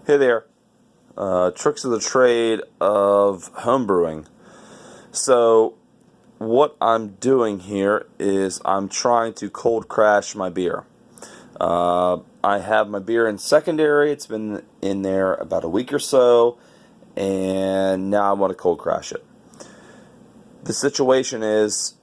Hey there, tricks of the trade of homebrewing. So what I'm doing here is I'm trying to cold crash my beer. I have my beer in secondary. It's been in there about a week or so, and now I want to cold crash it. The situation is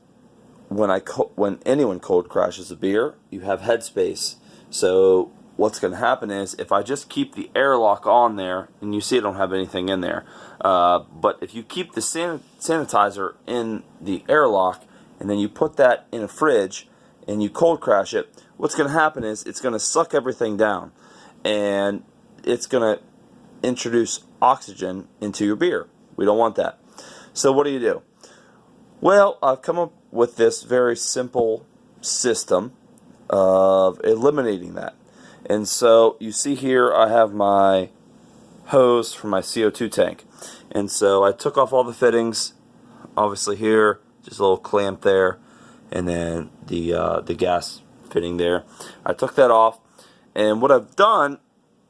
when anyone cold crashes a beer, you have headspace. So what's going to happen is if I just keep the airlock on there, and you see I don't have anything in there, but if you keep the sanitizer in the airlock and then you put that in a fridge and you cold crash it, what's going to happen is it's going to suck everything down and it's going to introduce oxygen into your beer. We don't want that. So what do? Well, I've come up with this very simple system of eliminating that. And so you see here I have my hose for my CO2 tank. And so I took off all the fittings, obviously here, just a little clamp there, and then the gas fitting there. I took that off, and what I've done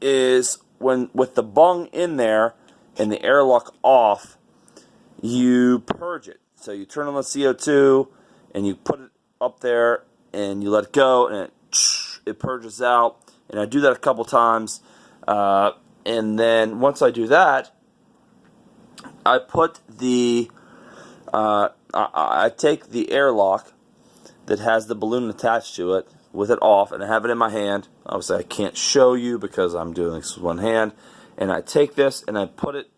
is with the bung in there and the airlock off, you purge it. So you turn on the CO2 and you put it up there and you let it go and it purges out. And I do that a couple times. And then once I do that, I put I take the airlock that has the balloon attached to it with it off, and I have it in my hand. Obviously I can't show you because I'm doing this with one hand. And I take this and I put it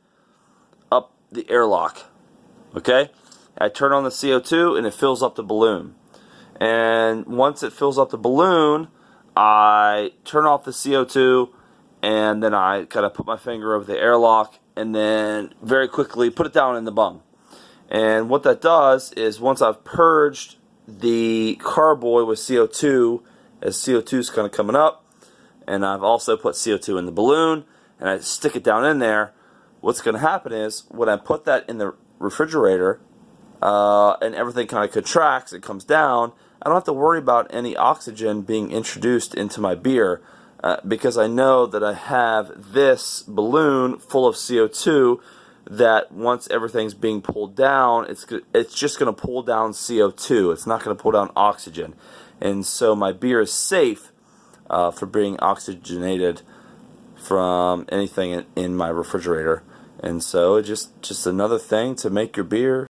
up the airlock. Okay? I turn on the CO2 and it fills up the balloon. And once it fills up the balloon, I turn off the CO2 and then I kind of put my finger over the airlock and then very quickly put it down in the bung. And what that does is once I've purged the carboy with CO2, as CO2 is kind of coming up, and I've also put CO2 in the balloon and I stick it down in there, what's going to happen is when I put that in the refrigerator, and everything kind of contracts, it comes down, I don't have to worry about any oxygen being introduced into my beer because I know that I have this balloon full of CO2 that once everything's being pulled down, it's just going to pull down CO2. It's not going to pull down oxygen. And so my beer is safe for being oxygenated from anything in my refrigerator. And so it's just another thing to make your beer